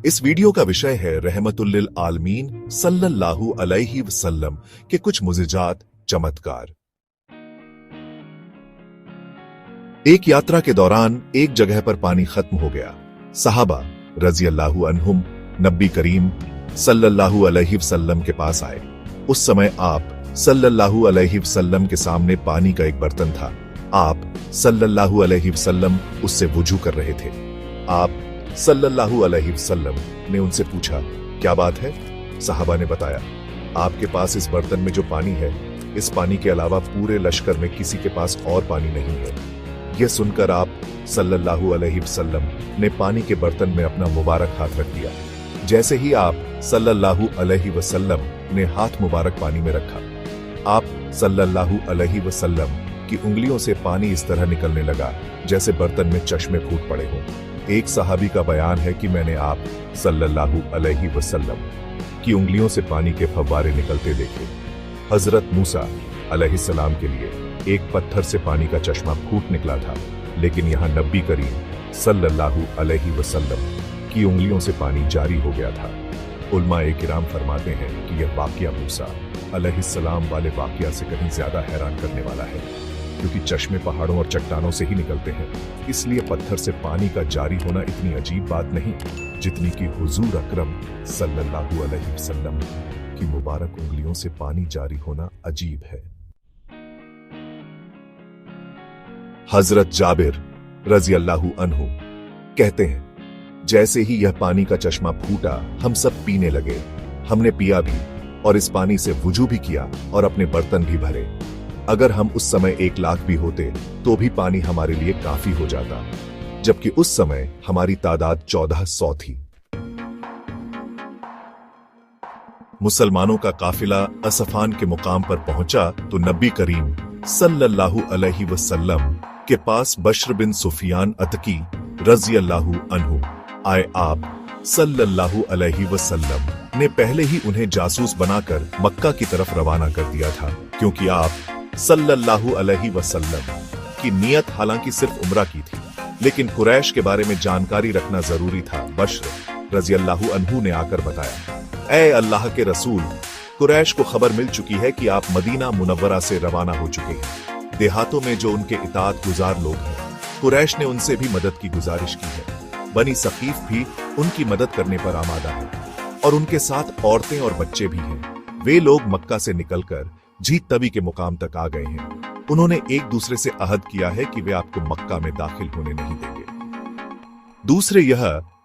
इस वीडियो का विषय है रहमतुल्लिल आलमीन सल्लल्लाहु अलैहि वसल्लम के कुछ मुजिजात चमत्कार। एक यात्रा के दौरान एक जगह पर पानी खत्म हो गया। सहाबा रजी अल्लाहु अन्हुम नबी करीम सल्लल्लाहु अलैहि वसल्लम के पास आए। उस समय आप सल्लल्लाहु अलैहि वसल्लम के सामने पानी का एक बर्तन था। आप सल्लल्लाहु अलैहि वसल्लम उससे वुजू कर रहे थे। आप सल्लल्लाहु अलैहि वसल्लम ने उनसे पूछा, क्या बात है? सहाबा ने बताया, आपके पास इस बर्तन में जो पानी है, इस पानी के अलावा पूरे लश्कर में किसी के पास और पानी नहीं है। यह सुनकर आप सल्लल्लाहु अलैहि वसल्लम ने पानी के बर्तन में अपना मुबारक हाथ रख दिया। जैसे ही आप सल्लल्लाहु अलैहि वसल्लम ने हाथ मुबारक पानी में रखा, आप सल्लल्लाहु अलैहि वसल्लम की उंगलियों से पानी इस तरह निकलने लगा जैसे बर्तन में चश्मे फूट पड़े हों। एक सहाबी का बयान है कि मैंने आप सल्लल्लाहु अलैहि वसल्लम की उंगलियों से पानी के फव्वारे निकलते देखे। हजरत मूसा अलैहिस्सलाम के लिए एक पत्थर से पानी का चश्मा फूट निकला था, लेकिन यहाँ नबी करीम सल्लल्लाहु अलैहि वसल्लम की उंगलियों से पानी जारी हो गया था। उलमाए किराम फरमाते हैं कि यह वाकया मूसा अलैहिस्सलाम वाले वाकया से कहीं ज्यादा हैरान करने वाला है, क्योंकि चश्मे पहाड़ों और चट्टानों से ही निकलते हैं। इसलिए पत्थर से पानी का जारी होना इतनी अजीब बात नहीं जितनी कि हुजूर अकरम सल्लल्लाहु अलैहि वसल्लम की मुबारक उंगलियों से पानी जारी होना अजीब है। हजरत जाबिर रजी अल्लाहु अन्हु कहते हैं, जैसे ही यह पानी का चश्मा फूटा, हम सब पीने लगे। हमने पिया भी और इस पानी से वुजू भी किया और अपने बर्तन भी भरे। अगर हम उस समय 1 लाख भी होते तो भी पानी हमारे लिए काफी हो जाता, जबकि उस समय हमारी तादाद 1400 थी। मुसलमानों का काफिला असफान के मुकाम पर पहुंचा तो नबी करीम सल्लल्लाहु अलैहि वसल्लम के पास बश्र बिन सुफियान अतकी रजी अल्लाहु अन्हु आए। आप सल्लल्लाहु अलैहि वसल्लम ने पहले ही उन्हें जासूस बनाकर मक्का की तरफ रवाना कर दिया था, क्योंकि आप सल्लल्लाहु अलैहि वसल्लम की नियत हालांकि सिर्फ उम्रा की थी, लेकिन कुरैश के बारे में जानकारी रखना जरूरी था। बश्र रजी अल्लाहु अन्हु ने आकर बताया, ऐ अल्लाह के रसूल, कुरैश को खबर मिल चुकी है कि आप मदीना मुनव्वरा से रवाना हो चुके हैं। देहातों में जो उनके इताअत गुजार लोग हैं, कुरैश ने उनसे भी मदद की गुजारिश की है। बनी सकीफ भी उनकी मदद करने पर आमादा है और उनके साथ औरतें और बच्चे भी हैं। वे लोग मक्का से निकलकर जीत तबी के मुकाम तक आ गए हैं। उन्होंने एक दूसरे से अहद किया है कि वे आपको मक्का में दाखिल होने नहीं देंगे। दूसरे यह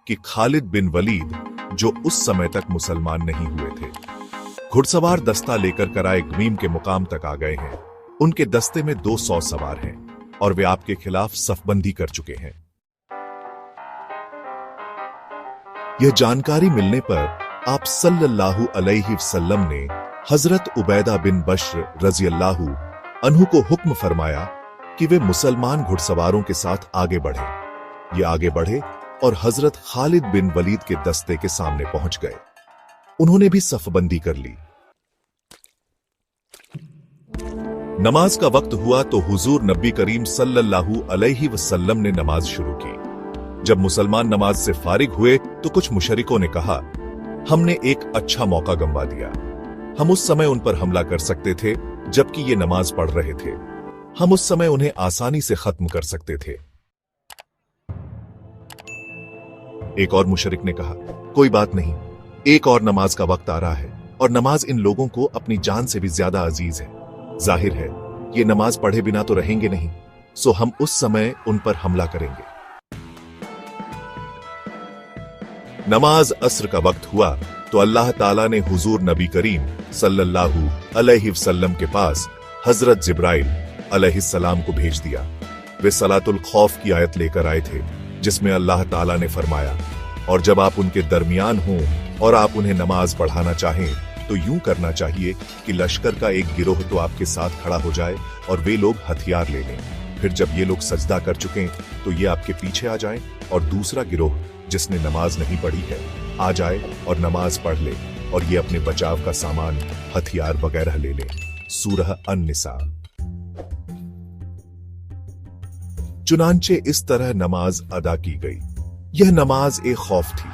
कि खालिद बिन वलीद, जो उस समय तक मुसलमान नहीं हुए थे, घुड़सवार दस्ता लेकर कराए गमीम के मुकाम तक आ गए हैं। उनके दस्ते में 200 सवार हैं और वे आपके खिलाफ सफबंदी कर चुके हैं। यह जानकारी मिलने पर आप सल्लल्लाहु अलैहि वसल्लम ने हजरत उबैदा बिन बश्र रजी अल्लाहु अन्हु को हुक्म फरमाया कि वे मुसलमान घुड़सवारों के साथ आगे बढ़े। ये आगे बढ़े और हजरत खालिद बिन वलीद के दस्ते के सामने पहुंच गए। उन्होंने भी सफबंदी कर ली। नमाज का वक्त हुआ तो हुजूर नबी करीम सल्लल्लाहु अलैहि वसल्लम ने नमाज शुरू की। जब मुसलमान नमाज से फारिग हुए तो कुछ मुशरिकों ने कहा, हमने एक अच्छा मौका गंवा दिया। हम उस समय उन पर हमला कर सकते थे जबकि ये नमाज पढ़ रहे थे। हम उस समय उन्हें आसानी से खत्म कर सकते थे। एक और मुशरिक ने कहा, कोई बात नहीं, एक और नमाज का वक्त आ रहा है और नमाज इन लोगों को अपनी जान से भी ज्यादा अजीज है। जाहिर है ये नमाज पढ़े बिना तो रहेंगे नहीं, सो हम उस समय उन पर हमला करेंगे। नमाज अस्र का वक्त हुआ तो अल्लाह ताला ने हुजूर नबी करीम सल्लल्लाहु अलैहि वसल्लम के पास हजरत जिब्राइल अलैहिस्सलाम को भेज दिया। वे सलातुल खौफ की आयत लेकर आए थे, जिसमें अल्लाह ताला ने फरमाया, और जब आप उनके दरमियान हों और आप उन्हें नमाज पढ़ाना चाहें तो यूं करना चाहिए कि लश्कर का एक गिरोह तो आपके साथ खड़ा हो जाए और वे लोग हथियार ले लें। फिर जब ये लोग सजदा कर चुके तो ये आपके पीछे आ जाएं और दूसरा गिरोह जिसने नमाज नहीं पढ़ी है आ जाए और नमाज पढ़ ले, और ये अपने बचाव का सामान, हथियार वगैरह ले ले। सूरह अन-निसा। चुनांचे इस तरह नमाज अदा की गई। यह नमाज एक खौफ थी,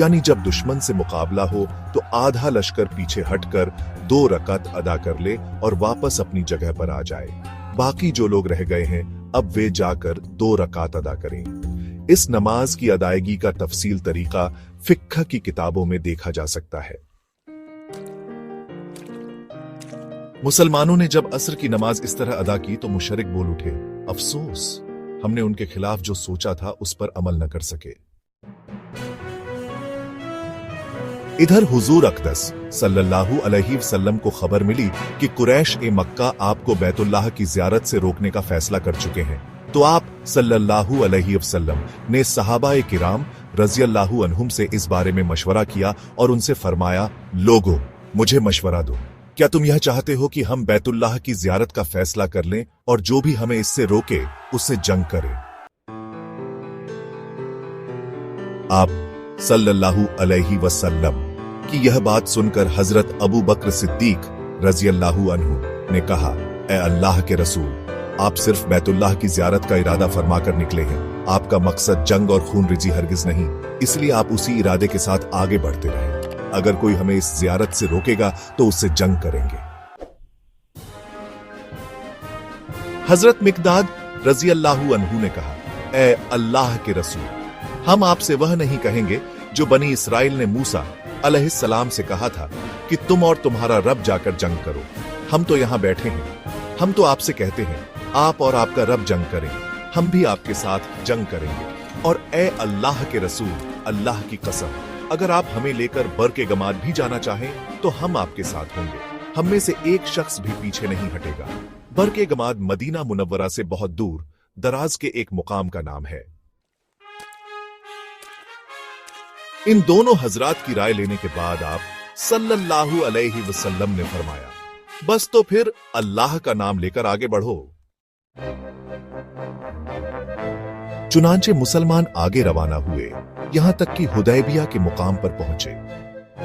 यानी जब दुश्मन से मुकाबला हो तो आधा लश्कर पीछे हटकर 2 रकात अदा कर ले और वापस अपनी जगह पर आ जाए। बाकी जो लोग रह गए हैं अब वे जाकर 2 रकात अदा करें। इस नमाज की अदायगी का तफसील तरीका फिक्ह की किताबों में देखा जा सकता है। मुसलमानों ने जब असर की नमाज इस तरह अदा की तो मुशरिक बोल उठे, अफसोस, हमने उनके खिलाफ जो सोचा था उस पर अमल न कर सके। इधर हुजूर अक़दस सल्लल्लाहु अलैहि वसल्लम को खबर मिली कि कुरैश ए मक्का आपको बैतुल्लाह की ज़ियारत से रोकने का फैसला कर चुके हैं, तो आप सल्लल्लाहु अलैहि वसल्लम ने सहाबाए किराम रज़ियल्लाहु अन्हुम से इस बारे में मशवरा किया और उनसे फरमाया, लोगों, मुझे मशवरा दो, क्या तुम यह चाहते हो कि हम बैतुल्लाह की ज़ियारत का फैसला कर लें और जो भी हमें इससे रोके उससे जंग करें? आप सल्लल्लाहु अलैहि वसल्लम की यह बात सुनकर हजरत अबू बकर सिद्दीक रज़ियल्लाहु अन्हु ने कहा, ए अल्लाह के रसूल, आप सिर्फ बैतुल्लाह की ज़ियारत का इरादा फरमाकर निकले हैं, आपका मकसद जंग और खून रिजी हरगिज नहीं, इसलिए आप उसी इरादे के साथ आगे बढ़ते रहें। अगर कोई हमें इस ज़ियारत से रोकेगा तो उससे जंग करेंगे। हजरत मिकदाद रज़ियल्लाहु अन्हु ने कहा, ए अल्लाह के रसूल, हम आपसे वह नहीं कहेंगे जो बनी इसराइल ने मूसा अलैहिस्सलाम से कहा था कि तुम और तुम्हारा रब जाकर जंग करो। हम तो यहां बैठे हैं, हम तो आपसे कहते हैं आप और आपका रब जंग करें, हम भी आपके साथ जंग करेंगे। और ए अल्लाह के रसूल, अल्लाह की कसम, अगर आप हमें लेकर बरके-गमाद भी जाना चाहें तो हम आपके साथ होंगे, हम में से एक शख्स भी पीछे नहीं हटेगा। बरके-गमाद मदीना मुनव्वरा से बहुत दूर दराज के एक मुकाम का नाम है। इन दोनों हजरात की राय लेने के बाद आप सल्लल्लाहु अलैहि वसल्लम ने फरमाया, बस तो फिर अल्लाह का नाम लेकर आगे बढ़ो। चुनांचे मुसलमान आगे रवाना हुए, यहां तक कि हुदैबिया के मुकाम पर पहुंचे।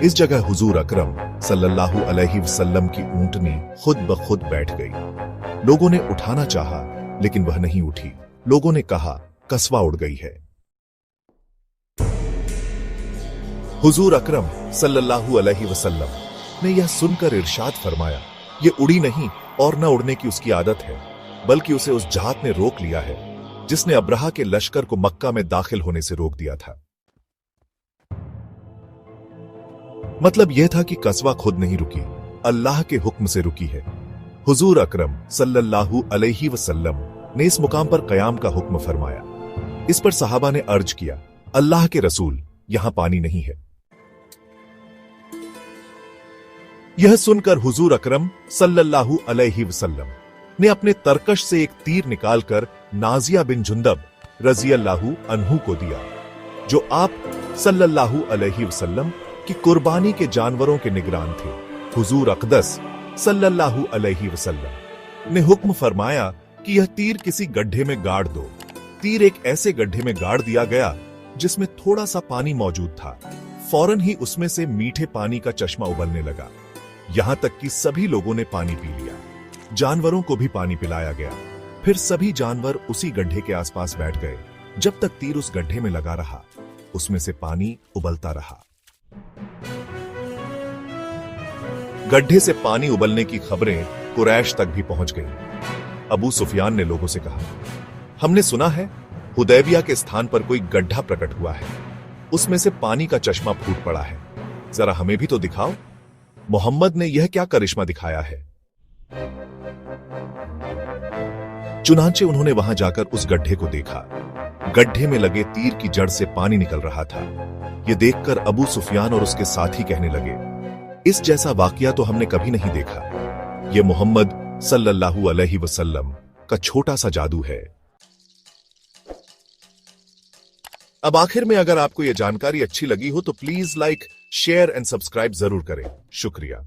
इस जगह हुजूर अकरम सल्लल्लाहु अलैहि वसल्लम की ऊंटनी खुद ब खुद बैठ गई। लोगों ने उठाना चाहा, लेकिन वह नहीं उठी। लोगों ने कहा, कसवा उड़ गई है। हुजूर अकरम सल्लल्लाहु अलैहि वसल्लम ने यह सुनकर इरशाद फरमाया, ये उड़ी नहीं और न उड़ने की उसकी आदत है, बल्कि उसे उस जात ने रोक लिया है जिसने अब्रहा के लश्कर को मक्का में दाखिल होने से रोक दिया था। मतलब यह था कि कस्वा खुद नहीं रुकी, अल्लाह के हुक्म से रुकी है। हुजूर अकरम सल्लल्लाहु अलैहि वसल्लम ने इस मुकाम पर कयाम का हुक्म फरमाया। इस पर सहाबा ने अर्ज किया, अल्लाह के रसूल, यहां पानी नहीं है। यह सुनकर हुजूर अकरम सल्लल्लाहु अलैहि वसल्लम ने अपने तरकश से एक तीर निकालकर नाजिया बिन जुंदब रज़ियल्लाहु अन्हु को दिया, जो आप सल्लल्लाहु अलैहि वसल्लम की कुर्बानी के जानवरों के निगरान थे। हुजूर अक़दस सल्लल्लाहु अलैहि वसल्लम ने हुक्म फरमाया कि यह तीर किसी गड्ढे में गाड़ दो। तीर एक ऐसे गड्ढे में गाड़ दिया गया जिसमें थोड़ा सा पानी मौजूद था। फौरन ही उसमें से मीठे पानी का चश्मा उबलने लगा, यहां तक कि सभी लोगों ने पानी पी लिया। जानवरों को भी पानी पिलाया गया। फिर सभी जानवर उसी गड्ढे के आसपास बैठ गए। जब तक तीर उस गड्ढे में लगा रहा, उसमें से पानी उबलता रहा। गड्ढे से पानी उबलने की खबरें कुरैश तक भी पहुंच गईं। अबू सुफियान ने लोगों से कहा, हमने सुना है हुदैबिया के स्थान पर कोई गड्ढा प्रकट हुआ है, उसमें से पानी का चश्मा फूट पड़ा है, जरा हमें भी तो दिखाओ। मोहम्मद ने यह क्या करिश्मा दिखाया है? चुनांचे उन्होंने वहां जाकर उस गड्ढे को देखा। गड्ढे में लगे तीर की जड़ से पानी निकल रहा था। यह देखकर अबू सुफियान और उसके साथी कहने लगे, इस जैसा वाकया तो हमने कभी नहीं देखा। यह मोहम्मद सल्लल्लाहु अलैहि वसल्लम का छोटा सा जादू है। अब आखिर में अगर आपको यह जानकारी अच्छी लगी हो तो please like, share and subscribe जरूर करें। शुक्रिया।